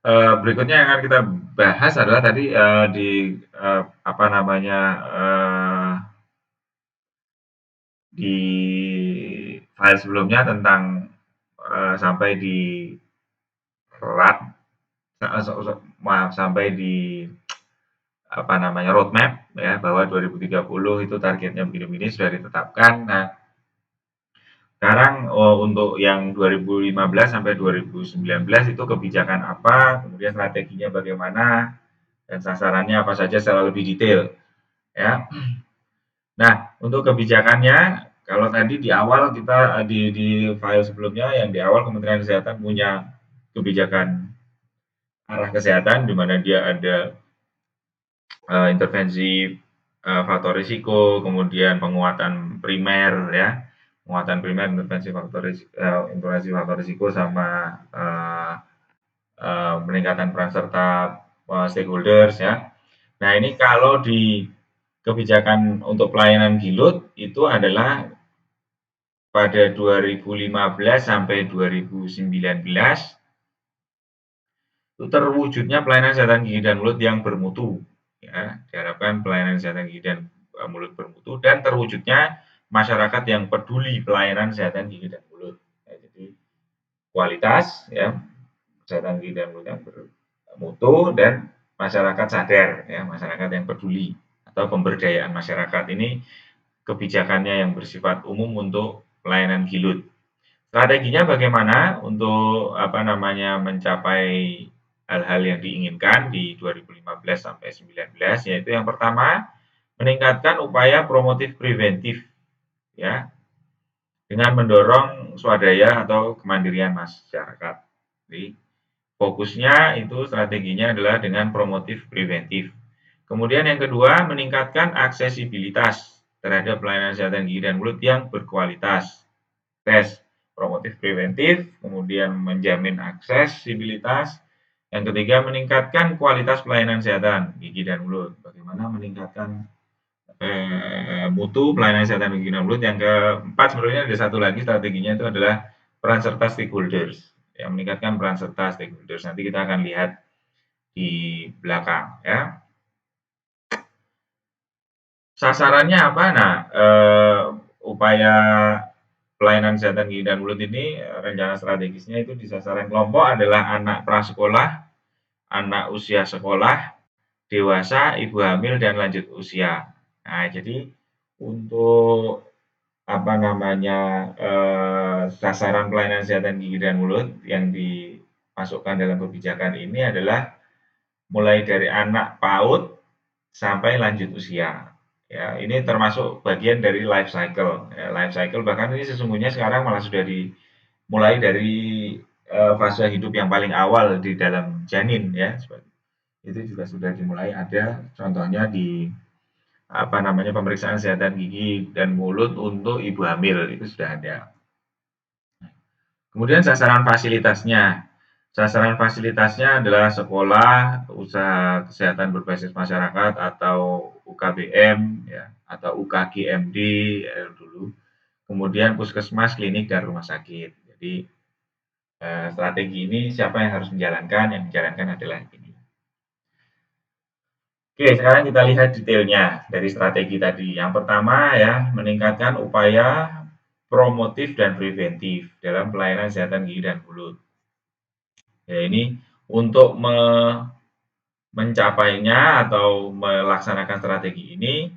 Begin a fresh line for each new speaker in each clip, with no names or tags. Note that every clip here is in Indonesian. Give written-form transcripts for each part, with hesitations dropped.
Berikutnya yang akan kita bahas adalah tadi, di, apa namanya, di file sebelumnya tentang, sampai di RAT, maaf, sampai di apa namanya, roadmap ya, bahwa 2030 itu targetnya begini-begini sudah ditetapkan. Nah, sekarang, untuk yang 2015 sampai 2019 itu kebijakan apa, kemudian strateginya bagaimana, dan sasarannya apa saja secara lebih detail ya. Nah, untuk kebijakannya, kalau tadi di awal kita di file sebelumnya yang di awal Kementerian Kesehatan punya kebijakan arah kesehatan di mana dia ada intervensi faktor risiko, kemudian penguatan primer ya, penguatan primer, intervensi faktor risiko sama peningkatan peran serta stakeholders ya. Nah ini kalau di kebijakan untuk pelayanan Gilut itu adalah pada 2015 sampai 2019 itu terwujudnya pelayanan kesehatan gigi dan mulut yang bermutu. Ya, diharapkan pelayanan kesehatan gigi dan mulut bermutu dan terwujudnya masyarakat yang peduli pelayanan kesehatan gigi dan mulut. Ya, jadi kualitas ya kesehatan gigi dan mulut yang bermutu dan masyarakat sadar ya masyarakat yang peduli atau pemberdayaan masyarakat ini kebijakannya yang bersifat umum untuk pelayanan Gilut. Strateginya bagaimana untuk apa namanya mencapai hal-hal yang diinginkan di 2015 sampai 19 yaitu yang pertama meningkatkan upaya promotif preventif ya dengan mendorong swadaya atau kemandirian masyarakat. Jadi fokusnya itu strateginya adalah dengan promotif preventif. Kemudian yang kedua meningkatkan aksesibilitas terhadap pelayanan kesehatan gigi dan mulut yang berkualitas. Tes promotif preventif, kemudian menjamin aksesibilitas. Yang ketiga, meningkatkan kualitas pelayanan kesehatan gigi dan mulut. Bagaimana meningkatkan mutu pelayanan kesehatan gigi dan mulut. Yang keempat, sebenarnya ada satu lagi strateginya itu adalah peran serta stakeholders. Yang meningkatkan peran serta stakeholders. Nanti kita akan lihat di belakang ya. Sasarannya apa? Nah, upaya pelayanan kesehatan gigi dan mulut ini rencana strategisnya itu di sasaran kelompok adalah anak prasekolah, anak usia sekolah, dewasa, ibu hamil dan lanjut usia. Nah, jadi untuk apa namanya sasaran pelayanan kesehatan gigi dan mulut yang dimasukkan dalam kebijakan ini adalah mulai dari anak PAUD sampai lanjut usia. Ya, ini termasuk bagian dari life cycle. Ya, life cycle bahkan ini sesungguhnya sekarang malah sudah dimulai dari fase hidup yang paling awal di dalam janin ya. Itu juga sudah dimulai ada contohnya di apa namanya pemeriksaan kesehatan gigi dan mulut untuk ibu hamil itu sudah ada. Kemudian sasaran fasilitasnya. Sasaran fasilitasnya adalah sekolah, usaha kesehatan berbasis masyarakat atau UKBM ya, atau UKGMD ya, dulu. Kemudian puskesmas, klinik dan rumah sakit. Jadi strategi ini siapa yang harus menjalankan? Yang menjalankan adalah ini. Oke, sekarang kita lihat detailnya dari strategi tadi. Yang pertama ya, meningkatkan upaya promotif dan preventif dalam pelayanan kesehatan gigi dan mulut. Ya, ini untuk mencapainya atau melaksanakan strategi ini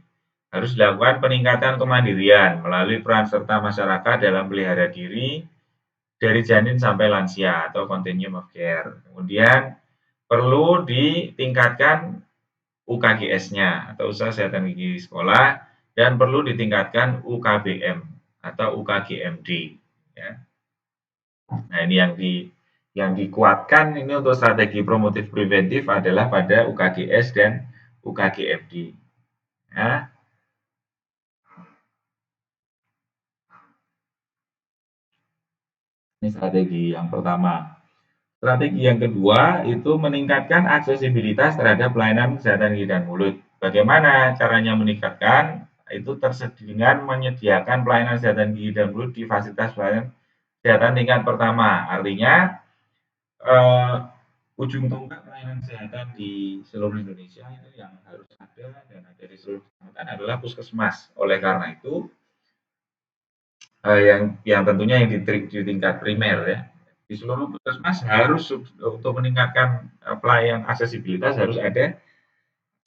harus dilakukan peningkatan kemandirian melalui peran serta masyarakat dalam pelihara diri dari janin sampai lansia atau continuum of care. Kemudian perlu ditingkatkan UKGS-nya atau usaha kesehatan gigi sekolah dan perlu ditingkatkan UKBM atau UKGMD. Ya. Nah ini yang dikuatkan ini untuk strategi promotif preventif adalah pada UKGS dan UKGMD. Ya. Ini strategi yang pertama. Strategi yang kedua itu meningkatkan aksesibilitas terhadap pelayanan kesehatan gigi dan mulut. Bagaimana caranya meningkatkan? Itu dengan menyediakan pelayanan kesehatan gigi dan mulut di fasilitas pelayanan kesehatan tingkat pertama. Artinya eh, ujung tombak pelayanan kesehatan di seluruh Indonesia itu yang harus ada dan ada di seluruh kecamatan adalah puskesmas. Oleh karena itu, yang tentunya yang di tingkat primer ya, di seluruh puskesmas harus untuk meningkatkan pelayanan aksesibilitas harus ada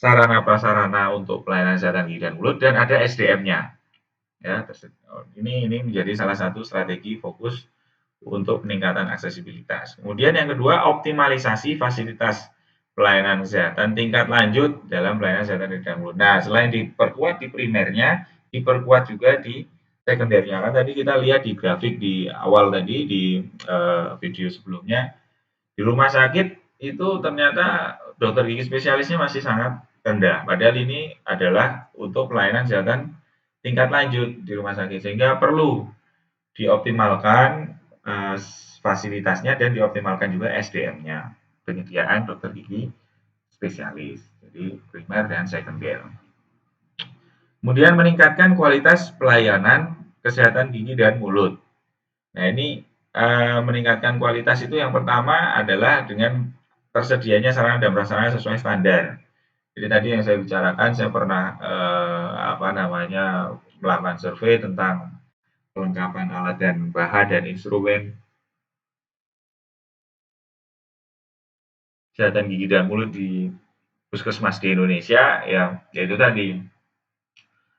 sarana prasarana untuk pelayanan kesehatan gigi dan mulut dan ada SDM-nya. Ya, ini menjadi salah satu strategi fokus untuk peningkatan aksesibilitas. Kemudian yang kedua, optimalisasi fasilitas pelayanan kesehatan tingkat lanjut dalam pelayanan kesehatan gigi dan mulut. Nah, selain diperkuat di primernya, diperkuat juga di sekundernya. Kan tadi kita lihat di grafik di awal tadi di video sebelumnya, di rumah sakit itu ternyata dokter gigi spesialisnya masih sangat rendah. Padahal ini adalah untuk pelayanan kesehatan tingkat lanjut di rumah sakit, sehingga perlu dioptimalkan fasilitasnya dan dioptimalkan juga SDM-nya, penyediaan dokter gigi spesialis, jadi primer dan sekunder. Kemudian meningkatkan kualitas pelayanan kesehatan gigi dan mulut. Nah ini meningkatkan kualitas itu yang pertama adalah dengan tersedianya sarana dan prasarana sesuai standar. Jadi tadi yang saya bicarakan, saya pernah melakukan survei tentang kelengkapan alat dan bahan dan instrumen kesehatan gigi dan mulut di puskesmas di Indonesia, ya itu tadi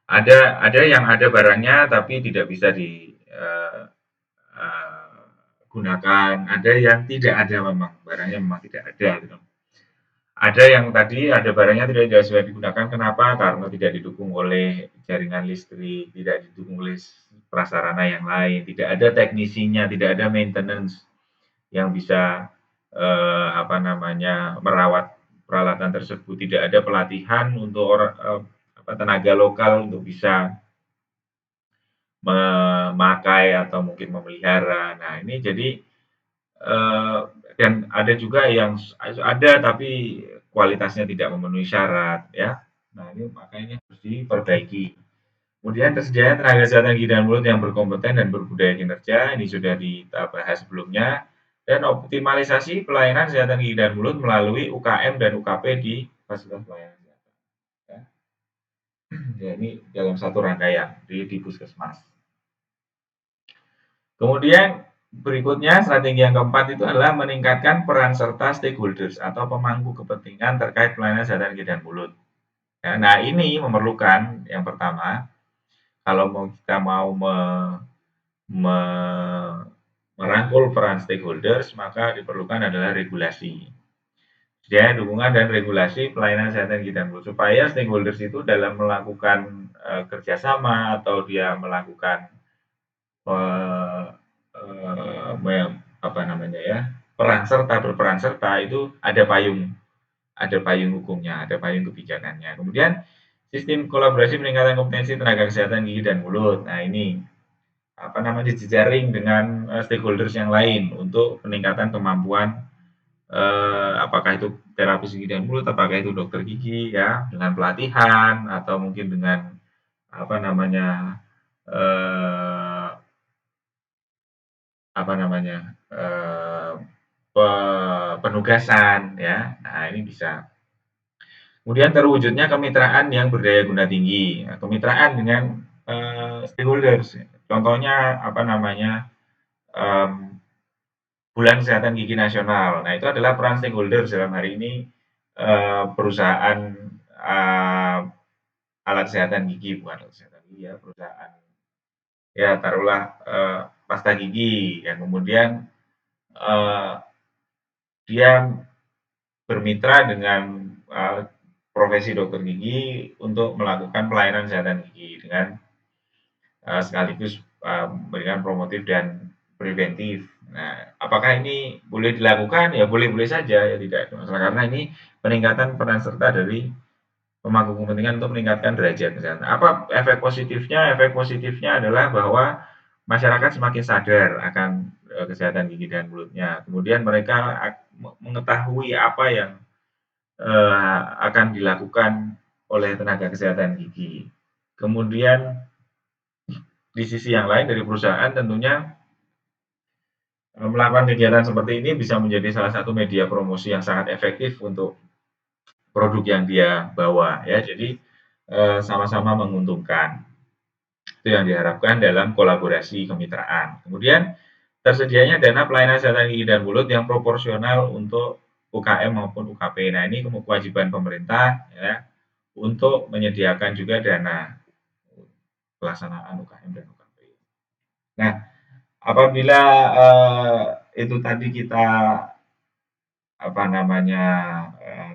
ada yang ada barangnya tapi tidak bisa digunakan, ada yang tidak ada memang barangnya memang tidak ada gitu. Ada yang tadi ada barangnya tidak bisa digunakan, kenapa? Karena tidak didukung oleh jaringan listrik, tidak didukung oleh prasarana yang lain, tidak ada teknisinya, tidak ada maintenance yang bisa merawat peralatan tersebut, tidak ada pelatihan untuk tenaga lokal untuk bisa memakai atau mungkin memelihara. Nah ini jadi dan ada juga yang ada tapi kualitasnya tidak memenuhi syarat ya. Nah ini makanya harus diperbaiki. Kemudian tersedianya tenaga kesehatan gigi dan mulut yang berkompeten dan berbudaya kinerja, ini sudah kita bahas sebelumnya. Dan optimalisasi pelayanan kesehatan gigi dan mulut melalui UKM dan UKP di fasilitas pelayanan kesehatan. Ya. Ya, ini dalam satu rangkaian di puskesmas. Kemudian berikutnya strategi yang keempat itu adalah meningkatkan peran serta stakeholders atau pemangku kepentingan terkait pelayanan kesehatan gigi dan mulut. Ya, nah ini memerlukan yang pertama, kalau kita mau me, merangkul peran stakeholders, maka diperlukan adalah regulasi. Ya, dukungan dan regulasi pelayanan kesehatan gigi dan mulut supaya stakeholders itu dalam melakukan kerjasama atau dia melakukan berperan serta itu ada payung hukumnya, ada payung kebijakannya. Kemudian sistem kolaborasi peningkatan kompetensi tenaga kesehatan gigi dan mulut. Nah ini jejaring dengan stakeholders yang lain untuk peningkatan kemampuan apakah itu terapis gigi dan mulut, apakah itu dokter gigi ya dengan pelatihan atau mungkin dengan apa namanya eh, apa namanya eh, penugasan ya. Nah ini bisa. Kemudian terwujudnya kemitraan yang berdaya guna tinggi. Nah, kemitraan dengan stakeholders. Contohnya Bulan Kesehatan Gigi Nasional. Nah, itu adalah peran stakeholders dalam hari ini perusahaan alat kesehatan gigi, bukan alat kesehatan gigi ya, perusahaan ya taruhlah pasta gigi yang kemudian dia bermitra dengan profesi dokter gigi untuk melakukan pelayanan kesehatan gigi dengan sekaligus memberikan promotif dan preventif. Nah, apakah ini boleh dilakukan? Ya boleh-boleh saja, ya tidak ada masalah karena ini peningkatan peran serta dari pemangku kepentingan untuk meningkatkan derajat kesehatan. Apa efek positifnya? Efek positifnya adalah bahwa masyarakat semakin sadar akan kesehatan gigi dan mulutnya. Kemudian mereka mengetahui apa yang akan dilakukan oleh tenaga kesehatan gigi. Kemudian di sisi yang lain dari perusahaan tentunya Melakukan kegiatan seperti ini bisa menjadi salah satu media promosi yang sangat efektif untuk produk yang dia bawa ya. Jadi sama-sama menguntungkan. Itu yang diharapkan dalam kolaborasi kemitraan. Kemudian tersedianya dana pelayanan kesehatan gigi dan mulut yang proporsional untuk UKM maupun UKP. Nah, ini kewajiban pemerintah ya untuk menyediakan juga dana pelaksanaan UKM dan UKP. Nah, apabila itu tadi kita apa namanya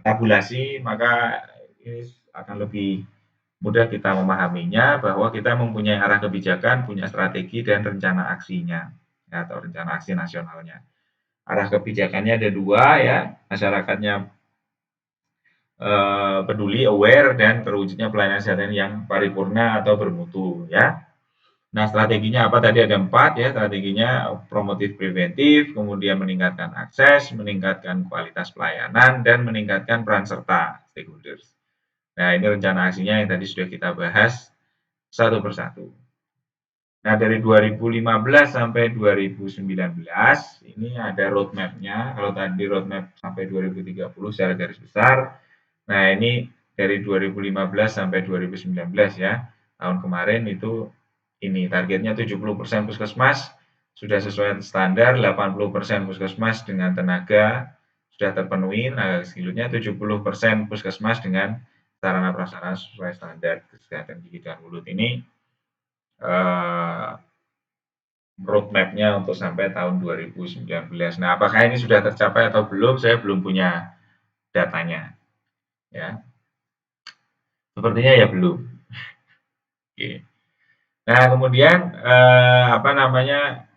tabulasi, maka ini akan lebih mudah kita memahaminya bahwa kita mempunyai arah kebijakan, punya strategi dan rencana aksinya ya, atau rencana aksi nasionalnya. Arah kebijakannya ada dua ya, masyarakatnya peduli, aware, dan terwujudnya pelayanan kesehatan yang paripurna atau bermutu ya. Nah, strateginya apa tadi ada 4 ya, strateginya promotif preventif, kemudian meningkatkan akses, meningkatkan kualitas pelayanan, dan meningkatkan peran serta stakeholders. Nah, ini rencana aksinya yang tadi sudah kita bahas satu persatu. Nah, dari 2015 sampai 2019 ini ada roadmap-nya. Kalau tadi roadmap sampai 2030 secara garis besar. Nah, ini dari 2015 sampai 2019 ya. Tahun kemarin itu ini targetnya 70% puskesmas sudah sesuai standar, 80% puskesmas dengan tenaga sudah terpenuhi, nah skillnya 70% puskesmas dengan sarana prasarana sesuai standar kesehatan gigi dan mulut ini roadmap-nya untuk sampai tahun 2019. Nah, apakah ini sudah tercapai atau belum? Saya belum punya datanya. Ya, sepertinya ya belum. Oke. Nah, kemudian apa namanya?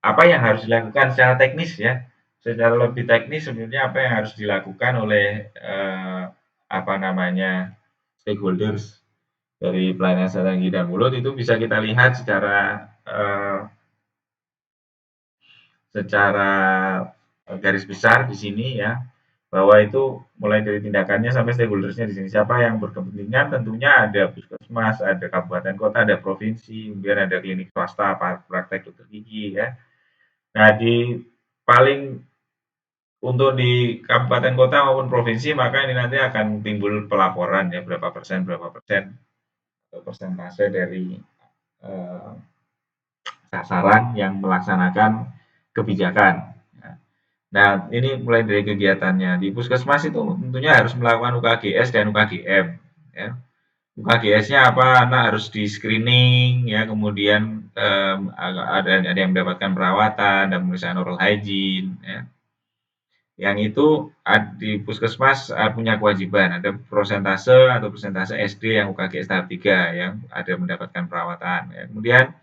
Apa yang harus dilakukan secara teknis ya? Secara lebih teknis sebenarnya apa yang harus dilakukan oleh apa namanya stakeholders dari pelayanan kesehatan gigi dan mulut itu bisa kita lihat secara garis besar di sini ya, bahwa itu mulai dari tindakannya sampai stakeholdersnya di sini. Siapa yang berkepentingan tentunya ada puskesmas, ada kabupaten kota, ada provinsi, kemudian ada klinik swasta, praktek dokter gigi ya. Nah, di paling untuk di kabupaten kota maupun provinsi maka ini nanti akan timbul pelaporan ya berapa persen atau persentase dari eh, sasaran yang melaksanakan kebijakan. Nah, ini mulai dari kegiatannya. Di puskesmas itu tentunya harus melakukan UKGS dan UKGM. Ya. UKGS-nya apa? Anak harus di screening, ya, kemudian ada yang mendapatkan perawatan dan pemeriksaan oral hygiene. Ya. Yang itu di puskesmas punya kewajiban, ada persentase SD yang UKGS tahap 3 yang ada mendapatkan perawatan. Ya. Kemudian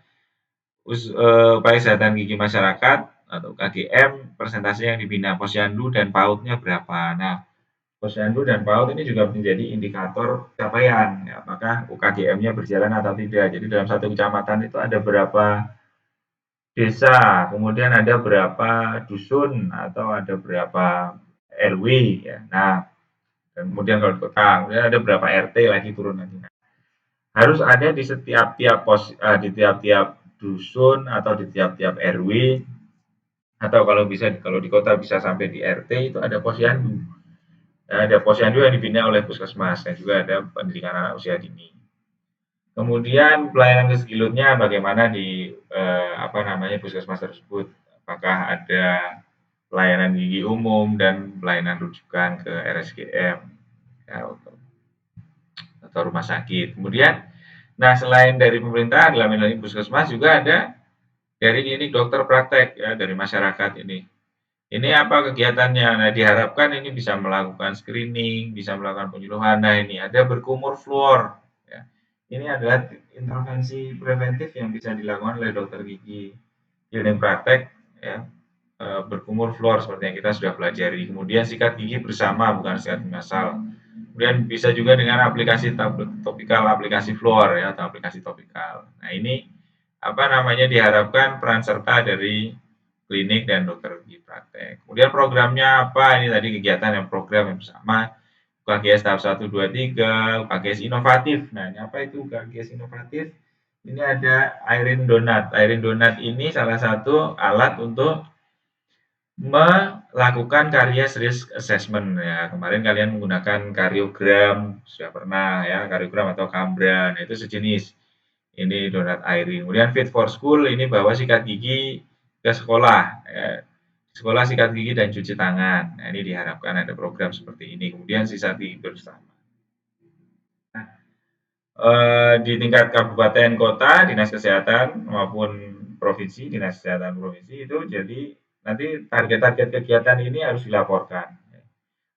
upaya kesehatan gigi masyarakat atau KGM persentase yang dibina posyandu dan PAUD-nya berapa. Nah, posyandu dan PAUD ini juga menjadi indikator capaian ya, apakah UKGM-nya berjalan atau tidak. Jadi dalam satu kecamatan itu ada berapa desa, kemudian ada berapa dusun atau ada berapa RW ya. Nah, dan kemudian kalau di kota, kemudian ada berapa RT lagi turun lagi. Nah, harus ada di setiap-tiap di tiap-tiap dusun atau di tiap-tiap RW atau kalau bisa kalau di kota bisa sampai di RT itu ada posyandu. Nah, ada posyandu yang dibina oleh puskesmas dan juga ada pendidikan anak usia dini. Kemudian pelayanan kesekilutnya bagaimana di apa namanya puskesmas tersebut? Apakah ada pelayanan gigi umum dan pelayanan rujukan ke RSGM ya, atau rumah sakit. Kemudian, nah selain dari pemerintah dalam ini puskesmas juga ada dari klinik dokter praktek ya dari masyarakat ini. Ini apa kegiatannya? Nah, diharapkan ini bisa melakukan screening, bisa melakukan penyuluhan. Nah, ini ada berkumur fluor. Ya. Ini adalah intervensi preventif yang bisa dilakukan oleh dokter gigi klinik praktek. Ya. Berkumur fluor seperti yang kita sudah pelajari. Kemudian sikat gigi bersama, bukan sikat massal. Kemudian bisa juga dengan aplikasi topikal, aplikasi fluor ya, atau aplikasi topikal. Nah, ini apa namanya diharapkan peran serta dari klinik dan dokter gigi praktek. Kemudian programnya apa? Ini tadi kegiatan yang program yang bersama UKGS tahap 1, 2, 3, UKGS inovatif. Nah, ini apa itu UKGS inovatif? Ini ada Irene Donut. Irene Donut ini salah satu alat untuk melakukan Careers Risk Assessment ya. Kemarin kalian menggunakan karyogram, sudah pernah ya, karyogram atau Cambra. Nah, itu sejenis. Ini Donut Irene. Kemudian Fit for School ini bawa sikat gigi ke sekolah. Ya. Sekolah sikat gigi dan cuci tangan. Nah, ini diharapkan ada program seperti ini. Kemudian sisa tidur bersama. Di tingkat kabupaten kota, dinas kesehatan maupun provinsi, dinas kesehatan provinsi itu jadi nanti target-target kegiatan ini harus dilaporkan.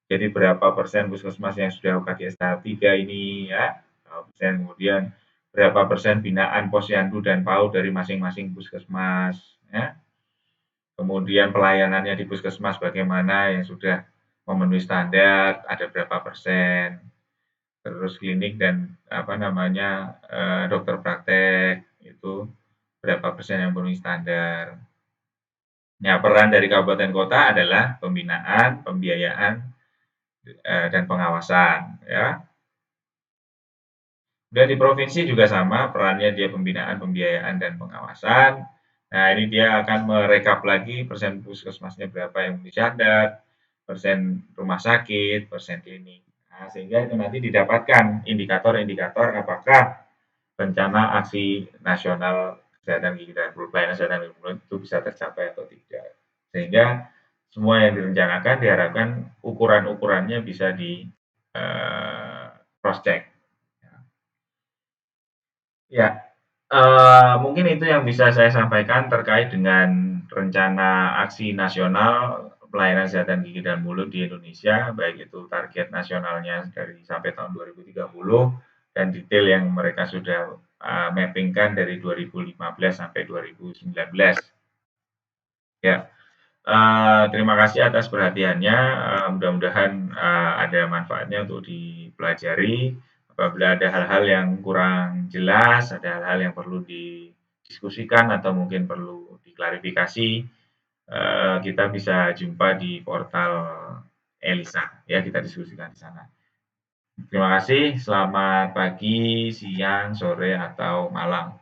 Jadi berapa persen puskesmas yang sudah pakai tahap 3 ini ya, persen, kemudian berapa persen binaan posyandu dan PAUD dari masing-masing puskesmas ya. Kemudian pelayanannya di puskesmas bagaimana yang sudah memenuhi standar, ada berapa persen. Terus klinik dan apa namanya dokter praktek itu berapa persen yang memenuhi standar. Nah, peran dari kabupaten kota adalah pembinaan, pembiayaan, dan pengawasan ya. Dan di provinsi juga sama, perannya dia pembinaan, pembiayaan, dan pengawasan. Nah, ini dia akan merekap lagi persen puskesmasnya berapa yang memenuhi standar, persen rumah sakit, persen klinik. Nah, sehingga itu nanti didapatkan indikator-indikator apakah rencana aksi nasional kesehatan gigi dan mulut, pelayanan kesehatan gigi dan mulut itu bisa tercapai atau tidak. Sehingga semua yang direncanakan diharapkan ukuran-ukurannya bisa di cross check. Ya, mungkin itu yang bisa saya sampaikan terkait dengan rencana aksi nasional pelayanan kesehatan gigi dan mulut di Indonesia, baik itu target nasionalnya dari sampai tahun 2030 dan detail yang mereka sudah mappingkan dari 2015 sampai 2019. Ya, terima kasih atas perhatiannya. Mudah-mudahan ada manfaatnya untuk dipelajari. Apabila ada hal-hal yang kurang jelas, ada hal-hal yang perlu didiskusikan atau mungkin perlu diklarifikasi, kita bisa jumpa di portal Elisa. Ya, kita diskusikan di sana. Terima kasih. Selamat pagi, siang, sore, atau malam.